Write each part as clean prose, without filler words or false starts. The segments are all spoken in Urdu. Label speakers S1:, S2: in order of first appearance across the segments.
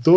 S1: 2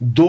S2: 2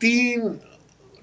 S2: 3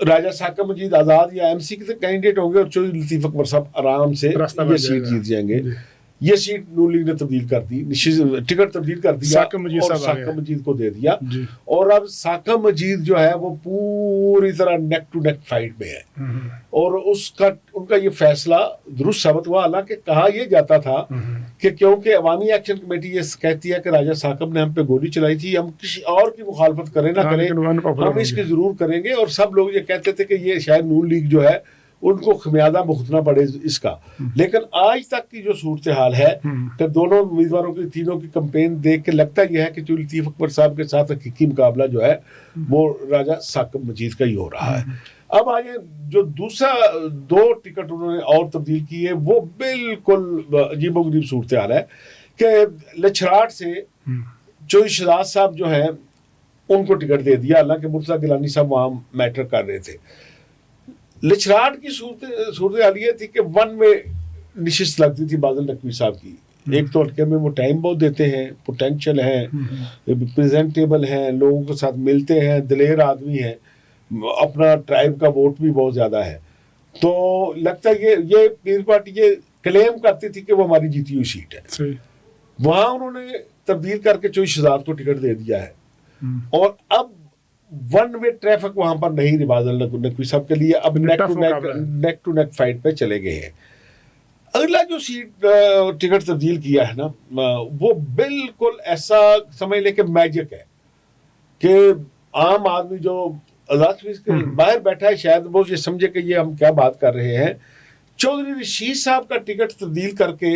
S2: راجہ ثاقب مجید آزاد یا MC کے کینڈیڈیٹ ہوں گے اور چودھری لطیف اکبر صاحب آرام سے یہ سیٹ جیت جائیں گے. یہ سیٹ نون لیگ نے تبدیل کر دی, ٹکٹ تبدیل کر دیا اور ثاقب مجید کو دے دیا. اور اب ثاقب مجید جو ہے وہ پوری طرح نیک ٹو نیک فائٹ میں ہے, اور ان کا یہ فیصلہ درست ثابت ہوا. حالانکہ کہا یہ جاتا تھا کہ کیونکہ عوامی ایکشن کمیٹی یہ کہتی ہے کہ راجہ ثاقب نے ہم پہ گولی چلائی تھی, ہم کسی اور کی مخالفت کریں نہ کریں ہم اس کی ضرور کریں گے. اور سب لوگ یہ کہتے تھے کہ یہ شاید نون لیگ جو ہے ان کو خمیازہ بھگتنا پڑے اس کا. لیکن آج تک کی جو صورتحال ہے کہ دونوں امیدواروں کی تینوں کی کمپین دیکھ کے لگتا یہ ہے کہ چودھری لطیف اکبر صاحب کے ساتھ حقیقی مقابلہ جو ہے وہ راجہ ثاقب مجید کا ہی ہو رہا ہے. اب آگے جو دوسرا 2 ٹکٹ انہوں نے اور تبدیل کیے وہ بالکل عجیب و غریب صورتحال ہے کہ لچھراٹ سے چودھری شہزاد صاحب جو ہیں ان کو ٹکٹ دے دیا, حالانکہ مرتضیٰ گیلانی صاحب وہاں میٹر کر رہے تھے. لچھراٹ کی صورتحال یہ تھی کہ 1 میں نشست لگتی تھی بادل نقوی صاحب کی. ایک تو حلقے میں وہ ٹائم بہت دیتے ہیں, پوٹینشل ہیں, پریزنٹیبل ہیں, لوگوں کے ساتھ ملتے ہیں, دلیر آدمی ہیں, اپنا ٹرائب کا ووٹ بھی بہت زیادہ ہے. تو لگتا ہے یہ پیپلز پارٹی یہ کلیم کرتی تھی کہ وہ ہماری جیتی ہوئی سیٹ ہے. وہاں انہوں نے تبدیل کر کے چودھری شہزاد کو ٹکٹ دے دیا ہے, اور اب 1 وے ٹریفک وہاں پر نہیں رہی بادل نقوی صاحب کے لیے. اب نیک ٹو نیک فائٹ پہ چلے گئے ہیں. اگلا جو سیٹ ٹکٹ تبدیل کیا ہے نا وہ بالکل ایسا سمجھ لے کہ میجک ہے کہ عام آدمی جو آزاد کے باہر بیٹھا ہے شاید وہ یہ سمجھے کہ یہ ہم کیا بات کر رہے ہیں. چودھری رشید صاحب کا ٹکٹ تبدیل کر کے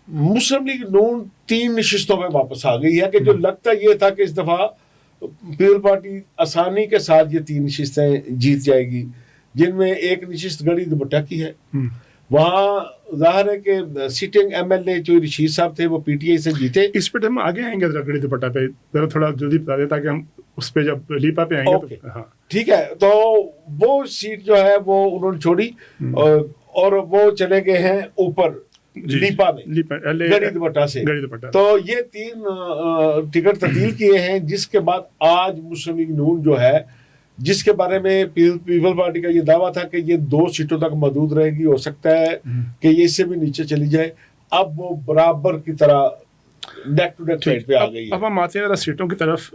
S2: مسلم لیگ نون 3 نشستوں میں واپس آ گئی ہے کہ جو لگتا یہ تھا کہ اس دفعہ پیپلز پارٹی آسانی کے ساتھ یہ 3 نشستیں جیت جائے گی, جن میں ایک نشست گڑھی دوپٹہ کی ہے. وہاں ظاہر ہے کہ سٹنگ MLA جو رشید صاحب تھے وہ PTI سے جیتے.
S1: اس پہ ہم آگے آئیں گے ذرا گڑھی دوپٹہ پہ, ذرا تھوڑا جلدی بتا دیں تاکہ ہم اس پہ جب لیپا پہ آئیں گے تو
S2: ٹھیک ہے. تو وہ سیٹ جو ہے وہ انہوں نے چھوڑی اور وہ چلے گئے ہیں اوپر لیپا میں گڑھی دوپٹہ سے. تو یہ 3 ٹکٹ تبدیل کیے ہیں, جس کے بعد آج مسلم لیگ نون جو ہے جس کے بارے میں پیپلز پارٹی کا یہ دعویٰ تھا کہ یہ 2 سیٹوں تک محدود رہے گی, ہو سکتا ہے کہ یہ اس سے بھی نیچے چلی جائے, اب وہ برابر کی طرح نیک ٹو نیک فائٹ پہ آ گئی ہے.
S1: اب ہم آتے ہیں ذرا سیٹوں کی طرف.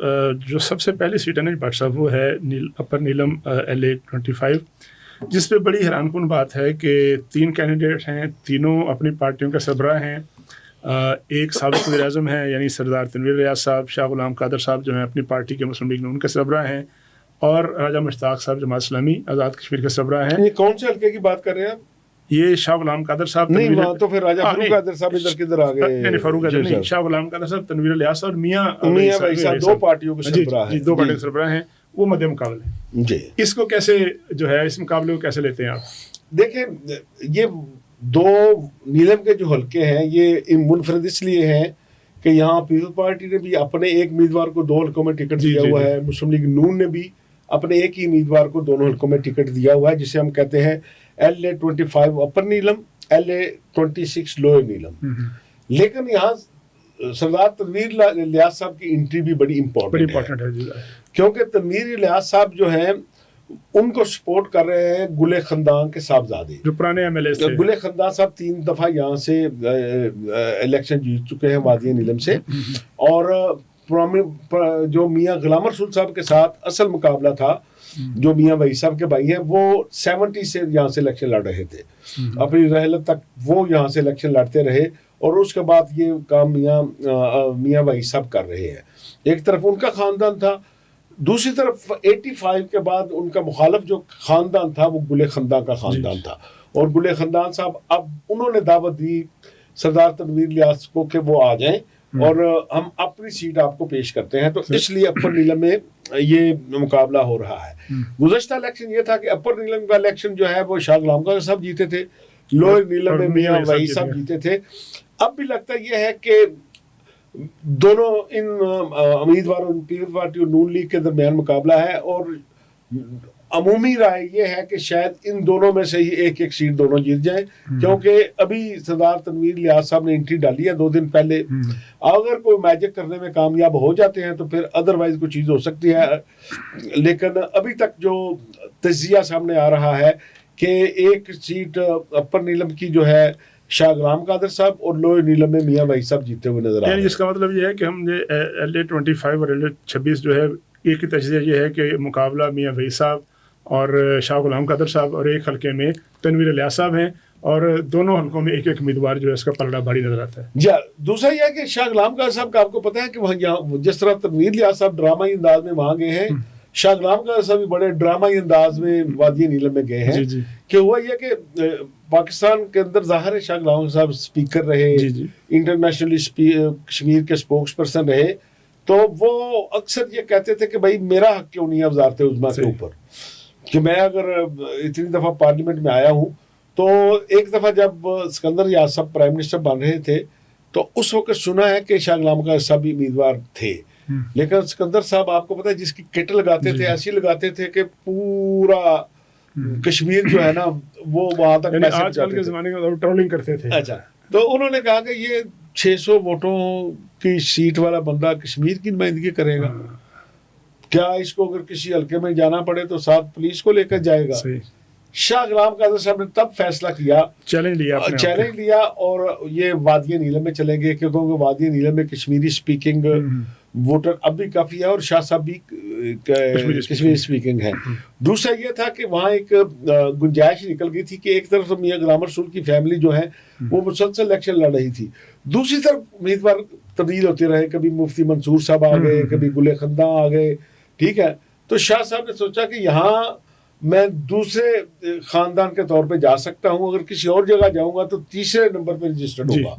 S1: جو سب سے پہلی سیٹ ہے نا بٹ صاحب وہ ہے اپر نیلم LA 25, جس پہ بڑی حیران کن بات ہے کہ 3 کینڈیڈیٹ ہیں, تینوں اپنی پارٹیوں کے سربراہ ہیں. ایک سابق وزیر اعظم ہیں یعنی سردار تنویر ریاض صاحب, شاہ غلام قادر صاحب جو ہیں اپنی پارٹی کے مسلم لیگ نون کے سربراہ ہیں, اور راجہ مشتاق صاحب جماعت اسلامی آزاد کشمیر کے سربراہ ہیں.
S2: یہ کون سے حلقے کی بات کر رہے ہیں آپ؟
S1: یہ شاہ غلام قادر صاحب.
S2: نہیں وہاں تو پھر راجہ فاروق قادر صاحب ادھر کدھر آ گئے؟ نہیں
S1: فاروق قادر نہیں, شاہ غلام قادر صاحب, تنویر الیاس اور میاں
S2: بھائی صاحب 2 پارٹیوں کے سربراہ ہیں.
S1: 2 پارٹیوں کے سربراہ ہیں, وہ مد مقابلے ہیں.
S2: جی
S1: اس کو کیسے جو ہے اس مقابلے کو کیسے لیتے ہیں آپ؟
S2: دیکھیں یہ 2 نیلم کے جو حلقے ہیں یہ منفرد اس لیے ہیں کہ یہاں پیپلز پارٹی نے بھی اپنے ایک امیدوار کو 2 حلقوں میں ٹکٹ دیا ہوا ہے, مسلم لیگ نون نے بھی اپنے ایک ہی امیدوار کو دونوں حلقوں میں ٹکٹ دیا ہوا ہے, جسے ہم کہتے ہیں LA 25 اپر نیلم, LA 26 لوئر نیلم. لیکن یہاں سردار تنویر الیاس صاحب کی انٹری بھی بڑی امپورٹنٹ ہے, کیونکہ تنویر الیاس صاحب جو ہیں ان کو سپورٹ کر رہے ہیں گل خندان کے صاحبزادے جو
S1: پرانے MLA تھے.
S2: گل خندان صاحب 3 دفعہ یہاں سے الیکشن جیت چکے ہیں وادی نیلم سے, اور جو میاں غلام رسول صاحب کے ساتھ اصل مقابلہ تھا جو میاں بھائی صاحب کے بھائی ہیں وہ 70 سے یہاں سے الیکشن لڑ رہے تھے, اپنی رحلت تک وہ یہاں سے الیکشن لڑتے رہے, اور اس کے بعد یہ کام میاں بھائی صاحب کر رہے ہیں. ایک طرف ان کا خاندان تھا, دوسری طرف 85 کے بعد ان کا مخالف جو خاندان تھا وہ گل خندان کا خاندان تھا, اور گل خندان صاحب اب انہوں نے دعوت دی سردار تنویر الیاس کو کہ وہ آ جائیں اور ہم اپنی سیٹ آپ کو پیش کرتے ہیں. تو اس لیے اپر نیلم میں یہ مقابلہ ہو رہا ہے. گزشتہ الیکشن یہ تھا کہ اپر نیلم کا الیکشن جو ہے وہ شاہ غلام قادر صاحب جیتے تھے, لوئر نیلم میں میاں بھائی صاحب جیتے تھے. اب بھی لگتا یہ ہے کہ دونوں ان امیدواروں پیپلز پارٹی اور نون لیگ کے درمیان مقابلہ ہے, اور عمومی رائے یہ ہے کہ شاید ان دونوں میں سے ہی ایک ایک سیٹ دونوں جیت جائیں، کیونکہ ابھی سردار تنویر الیاس صاحب نے انٹری ڈالی ہے 2 دن پہلے. اگر کوئی میجک کرنے میں کامیاب ہو جاتے ہیں تو پھر ادروائز کوئی چیز ہو سکتی ہے، لیکن ابھی تک جو تجزیہ سامنے آ رہا ہے کہ ایک سیٹ اپر نیلم کی جو ہے شاہ غلام قادر صاحب اور لوئر نیلم میں میاں وحید صاحب جیتے ہوئے نظر آ رہے ہیں.
S1: جس کا مطلب یہ ہے کہ ہم LA-25 اور LA-26 جو ہے ایک ہی تجزیہ یہ ہے کہ مقابلہ میاں وحید صاحب اور شاہ غلام قادر صاحب، اور ایک حلقے میں تنویر الیاس صاحب ہیں، اور دونوں حلقوں میں ایک ایک امیدوار جو ہے اس کا پلڑا بھاری نظر آتا ہے.
S2: جی دوسرا یہ ہے کہ شاہ غلام قادر صاحب کا آپ کو پتہ ہے کہ وہاں جس طرح تنویر الیاس صاحب ڈرامائی انداز میں وہاں گئے ہیں، شاہ غلام قادر صاحب بھی بڑے ڈرامائی انداز میں وادی نیلم میں گئے ہیں. کہ ہوا یہ کہ پاکستان کے اندر ظاہر ہے شاہ غلام صاحب اسپیکر رہے، انٹرنیشنلی کشمیر کے اسپوکس پرسن رہے، تو وہ اکثر یہ کہتے تھے کہ بھائی میرا حق کیوں نہیں ہے وزارت عظمیٰ کے اوپر، کہ میں اگر اتنی دفعہ پارلیمنٹ میں آیا ہوں. تو ایک دفعہ جب اسکندر یاس صاحب پرائم منسٹر بن رہے تھے تو اس وقت سنا ہے کہ شاہ غلام قادر صاحب بھی امیدوار تھے، لیکن اسکندر صاحب آپ کو پتہ ہے جس کی کٹ لگاتے تھے ایسی لگاتے تھے کہ پورا کشمیر جو ہے نا وہ وہاں تک میسج
S1: آج کل کے زمانے میں ٹرولنگ کرتے تھے.
S2: اچھا، تو انہوں نے کہا کہ یہ 600 ووٹوں کی سیٹ والا بندہ کشمیر کی نمائندگی کرے گا، کیا اس کو اگر کسی حلقے میں جانا پڑے تو ساتھ پولیس کو لے کر جائے گا. شاہ غلام قادر صاحب نے تب فیصلہ کیا، چیلنج لیا اور یہ وادی نیلم میں چلیں گے، کیونکہ وادی نیلم میں کشمیری اسپیکنگ ووٹر اب بھی کافی ہے اور شاہ صاحب بھی کشمیری اسپیکنگ ہے. دوسرا یہ تھا کہ وہاں ایک گنجائش نکل گئی تھی کہ ایک طرف میاں غلام رسول کی فیملی جو ہے وہ مسلسل الیکشن لڑ رہی تھی، دوسری طرف امیدوار تبدیل ہوتے رہے، کبھی مفتی منصور صاحب آ گئے، کبھی گل خنداں آ گئے، ٹھیک ہے. تو شاہ صاحب نے سوچا کہ یہاں میں دوسرے خاندان کے طور پہ جا سکتا ہوں، اگر کسی اور جگہ جاؤں گا تو تیسرے نمبر پہ رجسٹرڈ ہوگا.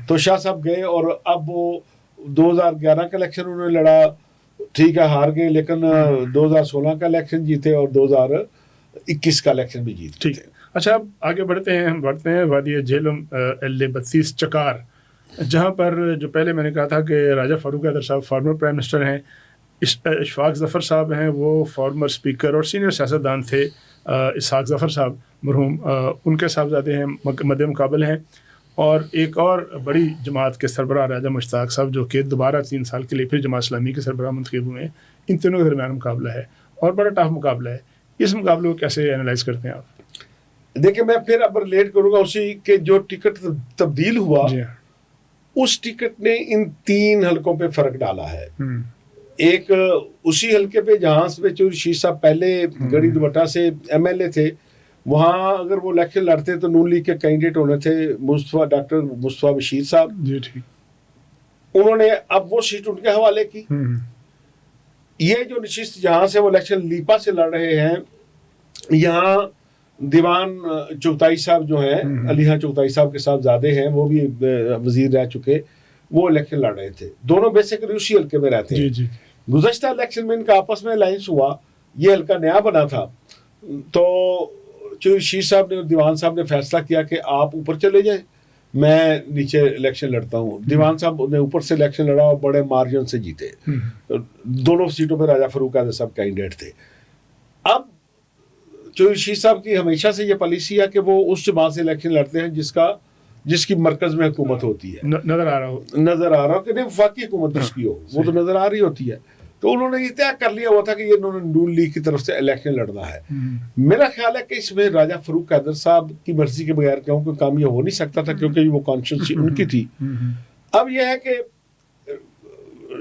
S2: تو شاہ صاحب گئے اور اب وہ 2011 کا الیکشن انہوں نے لڑا، ٹھیک ہے ہار گئے، لیکن 2016 کا الیکشن جیتے اور 2021 کا الیکشن بھی جیتے.
S1: ٹھیک ہے، اچھا اب آگے بڑھتے ہیں وادی جہلم LA-32 چکار، جہاں پر جو پہلے میں نے کہا تھا کہ راجہ فاروق حیدر صاحب فارمر پرائم منسٹر ہیں، اشفاق ظفر صاحب ہیں وہ فارمر اسپیکر اور سینئر سیاستدان تھے، اسحاق ظفر صاحب مرحوم، ان کے صاحبزادے ہیں، مد مقابل ہیں، اور ایک اور بڑی جماعت کے سربراہ راجہ مشتاق صاحب جو کہ دوبارہ 3 سال کے لیے پھر جماعت اسلامی کے سربراہ منتخب ہوئے ہیں. ان تینوں کے درمیان مقابلہ ہے اور بڑا ٹف مقابلہ ہے. اس مقابلے کو کیسے اینالائز کرتے ہیں آپ؟
S2: دیکھیں میں پھر اب ریلیٹ کروں گا اسی کے جو ٹکٹ تبدیل ہوا اس ٹکٹ نے ان 3 حلقوں پہ فرق ڈالا ہے. ایک اسی حلقے پہ جہاں سے چودھری رشید صاحب پہلے گڑھی دوبٹہ سے MLA تھے، وہاں اگر وہ الیکشن لڑتے تو نون لیگ کے کینڈیڈیٹ ہونے تھے ڈاکٹر مصطفیٰ بشیر صاحب. جی ٹھیک. انہوں نے اب وہ سیٹ ان کے حوالے کی. یہ جو نشست جہاں سے وہ الیکشن لیپا سے لڑ رہے ہیں، یہاں دیوان چغتائی صاحب جو ہیں، علی ہاں چغتائی صاحب کے صاحبزادے ہیں، وہ بھی وزیر رہ چکے، وہ الیکشن لڑ رہے تھے. دونوں بیسیکلی اسی حلقے میں رہتے ہیں. گزشتہ الیکشن میں ان کا آپس میں الائنس ہوا، یہ حلقہ نیا بنا تھا، تو چودھری رشید صاحب نے اور دیوان صاحب نے فیصلہ کیا کہ آپ اوپر چلے جائیں، میں نیچے الیکشن لڑتا ہوں. دیوان صاحب نے اوپر سے الیکشن لڑا اور بڑے مارجن سے جیتے. دونوں سیٹوں پہ راجہ فاروق حیدر صاحب کینڈیڈیٹ تھے. اب چودھری رشید صاحب کی ہمیشہ سے یہ پالیسی ہے کہ وہ اس جماعت سے الیکشن لڑتے ہیں جس کی مرکز میں حکومت ہوتی ہے، نظر آ رہا ہو کہ نہیں وفاقی حکومت جس کی ہو وہ تو نظر آ رہی ہوتی ہے. تو انہوں نے یہ طے کر لیا ہوا تھا کہ انہوں نے نون لیگ کی طرف سے الیکشن لڑنا ہے. میرا خیال ہے کہ اس میں راجہ فاروق حیدر صاحب کی مرضی کے بغیر کوئی کامیاب ہو نہیں سکتا تھا، کیونکہ وہ کانشنسی ان کی تھی. اب یہ ہے کہ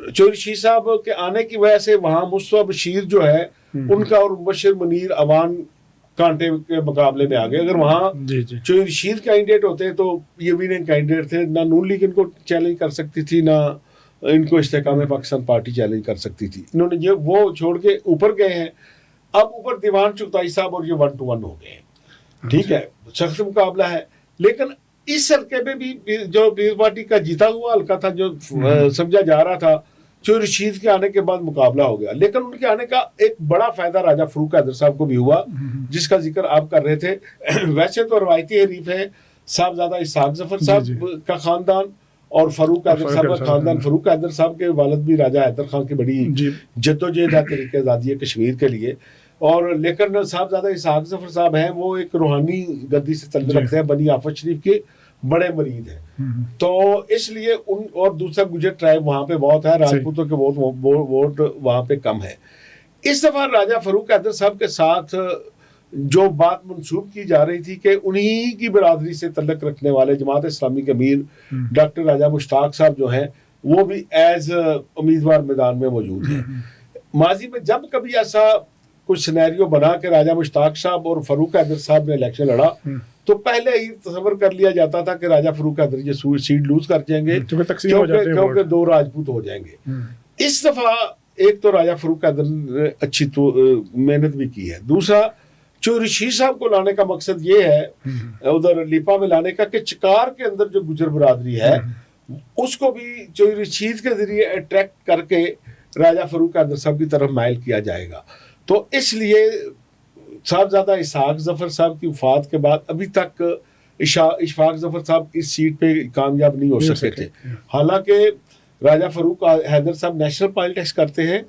S2: چودھری رشید صاحب کے آنے کی وجہ سے وہاں مصطفیٰ بشیر جو ہے ان کا اور مبشر منیر عوان کانٹے کے مقابلے میں آ گئے. اگر وہاں چودھری رشید کینڈیڈیٹ ہوتے تو یہ وننگ کینڈیڈیٹ تھے، نہ نون لیگ ان کو چیلنج کر سکتی تھی، نہ ان کو استحکام پاکستان پارٹی چیلنج کر سکتی تھی. انہوں نے یہ وہ چھوڑ کے اوپر گئے ہیں. اب اوپر دیوان چغتائی صاحب اور یہ 1 to 1 ہو گئے ہیں. ٹھیک ہے، سخت مقابلہ ہے. لیکن اس حلقے میں بھی جو پیپلز پارٹی کا جیتا ہوا حلقہ تھا، جو سمجھا جا رہا تھا، چودھری رشید کے آنے کے بعد مقابلہ ہو گیا. لیکن ان کے آنے کا ایک بڑا فائدہ راجہ فاروق حیدر صاحب کو بھی ہوا، جس کا ذکر آپ کر رہے تھے. ویسے تو روایتی حریف ہے صاحبزادہ اسحاق ظفر صاحب کا خاندان اور فاروق حیدر صاحب کا خاندان. فاروق حیدر صاحب کے والد بھی راجہ حیدر خان کی بڑی جدوجہد ہے تحریک آزادی کشمیر کے لیے. اور لیکن صاحبزادہ اسحاق ظفر صاحب ہیں وہ ایک روحانی گدی سے تعلق رکھتے ہیں, بنی آفت شریف کے بڑے مرید ہیں, تو اس لیے ان, اور دوسرا گجر ٹرائب وہاں پہ بہت ہے, راجپوتوں کے ووٹ وہاں پہ کم ہے. اس دفعہ راجہ فاروق حیدر صاحب کے ساتھ جو بات منسوب کی جا رہی تھی کہ انہی کی برادری سے تعلق رکھنے والے جماعت اسلامی کے امیر ڈاکٹر راجہ مشتاق صاحب جو ہیں وہ بھی ایز امیدوار میدان میں موجود ہیں. ماضی میں جب کبھی ایسا کچھ سینیریو بنا کہ راجہ مشتاق صاحب اور فاروق حیدر صاحب نے الیکشن لڑا تو پہلے ہی تصور کر لیا جاتا تھا کہ راجہ فاروق حیدر یہ سیٹ لوز کر جائیں گے کیونکہ 2 راجپوت ہو جائیں گے. اس دفعہ ایک تو راجہ فاروق حیدر نے اچھی محنت بھی کی ہے, دوسرا چوہدری رشید صاحب کو لانے کا مقصد یہ ہے ادھر لیپا میں لانے کا کہ چکار کے اندر جو گجر برادری ہے اس کو بھی چوہدری رشید کے ذریعے اٹریکٹ کر کے راجہ فاروق حیدر صاحب کی طرف مائل کیا جائے گا. تو اس لیے صاحبزادہ اسحاق ظفر صاحب کی وفات کے بعد ابھی تک اشفاق ظفر صاحب اس سیٹ پہ کامیاب نہیں ہو سکے تھے. حالانکہ راجہ فاروق حیدر صاحب نیشنل پالیٹکس کرتے ہیں,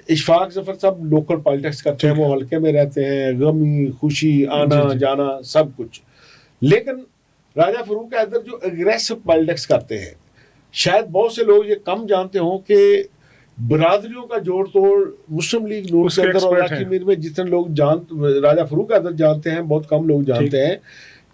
S2: اشفاق ظفر صاحب لوکل پالیٹکس کرتے ہیں, وہ حلقے میں رہتے ہیں, غمی خوشی آنا جانا سب کچھ. لیکن راجہ فاروق حیدر جو اگریسو پالیٹکس کرتے ہیں, شاید بہت سے لوگ یہ کم جانتے ہوں کہ برادریوں کا جوڑ توڑ مسلم لیگ نون کے اندر اور عراقی میر میں جتنے لوگ راجہ فاروق حیدر جانتے ہیں بہت کم لوگ جانتے ہیں,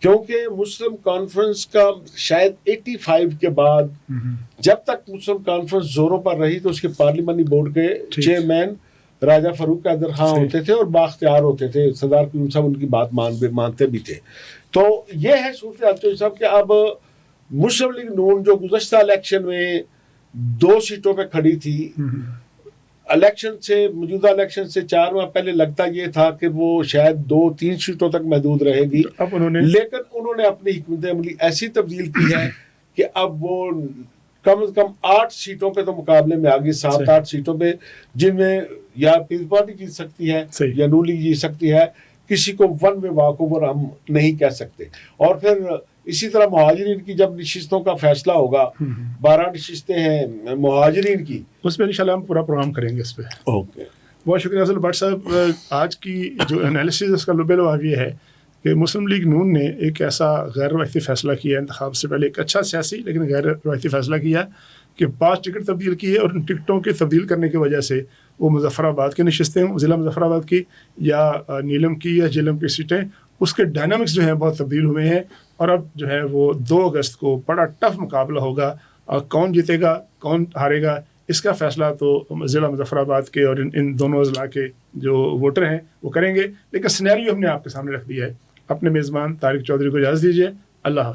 S2: کیونکہ مسلم کانفرنس کا شاید 85 کے بعد جب تک مسلم کانفرنس زوروں پر رہی تو اس کے پارلیمانی بورڈ کے چیئرمین راجہ فاروق حیدر خان ہوتے تھے اور بااختیار ہوتے تھے, سردار قیوم صاحب ان کی بات مانتے بھی تھے. تو یہ ہے صورتحال چوہدری صاحب کہ اب مسلم لیگ نون جو گزشتہ الیکشن میں 2 سیٹوں پہ کھڑی تھی, الیکشن سے موجودہ الیکشن سے 4 ماہ پہلے لگتا یہ تھا کہ وہ شاید 2-3 سیٹوں تک محدود رہے گی, لیکن انہوں نے اپنی حکمت عملی ایسی تبدیل کی ہے کہ اب وہ کم از کم 8 سیٹوں پہ تو مقابلے میں آگئی, 7-8 سیٹوں پہ, جن میں یا پیپلز پارٹی جیت سکتی ہے یا نون لیگ جیت سکتی ہے, کسی کو ون میں واک اوور ہم نہیں کہہ سکتے. اور پھر اسی طرح مہاجرین کی جب نشستوں کا فیصلہ ہوگا, 12 نشستیں ہیں مہاجرین کی,
S1: اس پہ انشاءاللہ ہم پورا پروگرام کریں گے اس پہ.
S2: اوکے,
S1: بہت شکریہ افضل بٹ صاحب. آج کی جو انالیسز اس کا لب لباب یہ ہے کہ مسلم لیگ نون نے ایک ایسا غیر روایتی فیصلہ کیا, انتخاب سے پہلے ایک اچھا سیاسی لیکن غیر روایتی فیصلہ کیا کہ 5 ٹکٹ تبدیل کیے, اور ان ٹکٹوں کے تبدیل کرنے کی وجہ سے وہ مظفر آباد کی نشستیں ہوں, ضلع مظفر آباد کی یا نیلم کی یا جہلم کی سیٹیں, اس کے ڈائنامکس جو ہیں بہت تبدیل ہوئے ہیں. اور اب جو ہے وہ 2 اگست کو بڑا ٹف مقابلہ ہوگا, اور کون جیتے گا کون ہارے گا اس کا فیصلہ تو ضلع مظفر آباد کے اور ان دونوں اضلاع کے جو ووٹر ہیں وہ کریں گے. لیکن سینیریو ہم نے آپ کے سامنے رکھ دیا ہے. اپنے میزبان طارق چودھری کو اجازت دیجیے. اللہ حافظ.